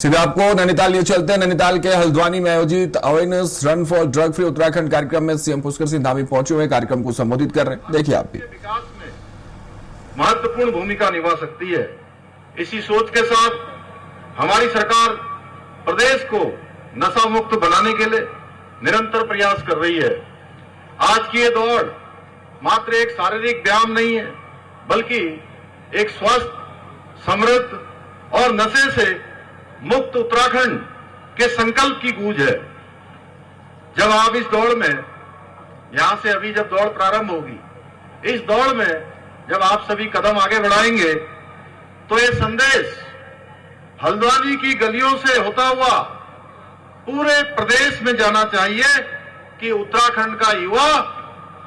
सीधे आपको नैनीताल लिए चलते हैं। नैनीताल के हल्द्वानी में आयोजित awareness run for drug free Uttarakhand कार्यक्रम में सीएम पुष्कर सिंह धामी पहुंचे हुए कार्यक्रम को संबोधित कर रहे हैं। देखिए आप भी। विकास में महत्वपूर्ण भूमिका निभा सकती है। इसी सोच के साथ हमारी सरकार प्रदेश को नशा मुक्त बनाने के लिए निरंतर प्रयास कर रही है। आज की ये दौड़ मात्र एक शारीरिक व्यायाम नहीं है, बल्कि एक स्वस्थ, समृद्ध और नशे से मुक्त उत्तराखंड के संकल्प की गूंज है। जब आप इस दौड़ में, यहां से अभी जब दौड़ प्रारंभ होगी, इस दौड़ में जब आप सभी कदम आगे बढ़ाएंगे तो ये संदेश हल्द्वानी की गलियों से होता हुआ पूरे प्रदेश में जाना चाहिए कि उत्तराखंड का युवा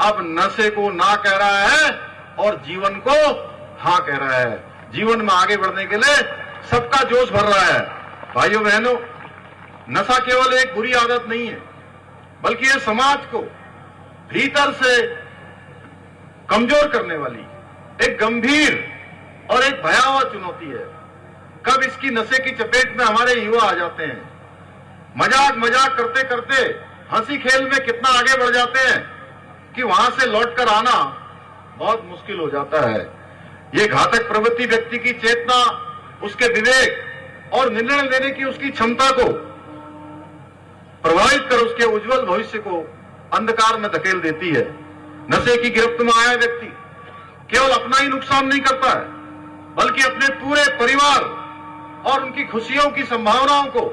अब नशे को ना कह रहा है और जीवन को हाँ कह रहा है। जीवन में आगे बढ़ने के लिए सबका जोश भर रहा है। भाइयों बहनों, नशा केवल एक बुरी आदत नहीं है, बल्कि यह समाज को भीतर से कमजोर करने वाली एक गंभीर और एक भयावह चुनौती है। कब इसकी नशे की चपेट में हमारे युवा आ जाते हैं, मजाक करते करते हंसी खेल में कितना आगे बढ़ जाते हैं कि वहां से लौटकर आना बहुत मुश्किल हो जाता है। ये घातक प्रवृत्ति व्यक्ति की चेतना, उसके विवेक और निर्णय लेने की उसकी क्षमता को प्रभावित कर उसके उज्जवल भविष्य को अंधकार में धकेल देती है। नशे की गिरफ्त में आया व्यक्ति केवल अपना ही नुकसान नहीं करता है, बल्कि अपने पूरे परिवार और उनकी खुशियों की संभावनाओं को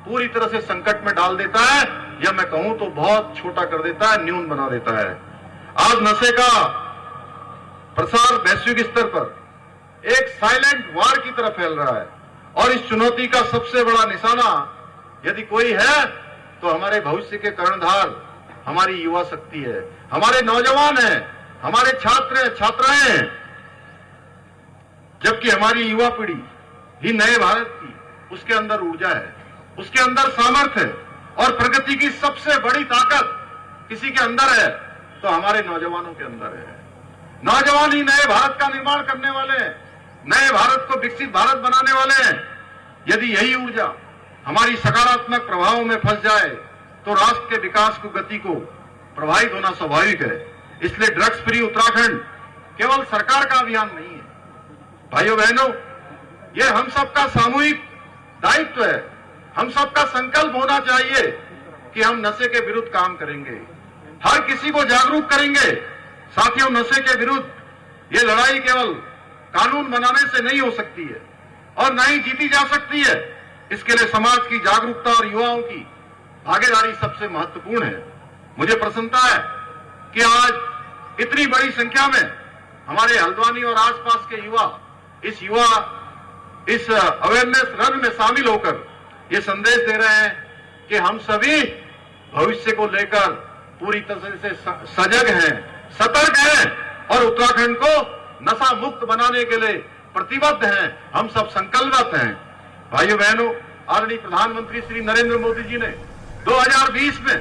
पूरी तरह से संकट में डाल देता है, या मैं कहूं तो बहुत छोटा कर देता है, न्यून बना देता है। आज नशे का प्रसार वैश्विक स्तर पर एक साइलेंट वार की तरह फैल रहा है, और इस चुनौती का सबसे बड़ा निशाना यदि कोई है तो हमारे भविष्य के कर्णधार हमारी युवा शक्ति है, हमारे नौजवान हैं, हमारे छात्र हैं, छात्राएं हैं। जबकि हमारी युवा पीढ़ी ही नए भारत की, उसके अंदर ऊर्जा है, उसके अंदर सामर्थ्य है, और प्रगति की सबसे बड़ी ताकत किसी के अंदर है तो हमारे नौजवानों के अंदर है। नौजवान ही नए भारत का निर्माण करने वाले हैं, नए भारत को विकसित भारत बनाने वाले हैं। यदि यही ऊर्जा हमारी सकारात्मक प्रभावों में फंस जाए तो राष्ट्र के विकास को, गति को प्रभावित होना स्वाभाविक है। इसलिए ड्रग्स फ्री उत्तराखंड केवल सरकार का अभियान नहीं है। भाइयों बहनों, यह हम सबका सामूहिक दायित्व है। हम सबका संकल्प होना चाहिए कि हम नशे के विरुद्ध काम करेंगे, हर किसी को जागरूक करेंगे। साथियों, नशे के विरुद्ध ये लड़ाई केवल कानून बनाने से नहीं हो सकती है और न ही जीती जा सकती है। इसके लिए समाज की जागरूकता और युवाओं की भागीदारी सबसे महत्वपूर्ण है। मुझे प्रसन्नता है कि आज इतनी बड़ी संख्या में हमारे हल्द्वानी और आसपास के युवा इस अवेयरनेस रन में शामिल होकर ये संदेश दे रहे हैं कि हम सभी भविष्य को लेकर पूरी तरह से सजग हैं, सतर्क हैं और उत्तराखंड को नशा मुक्त बनाने के लिए प्रतिबद्ध हैं। हम सब संकल्पित हैं। भाइयों बहनों, आदरणीय प्रधानमंत्री श्री नरेंद्र मोदी जी ने 2020 में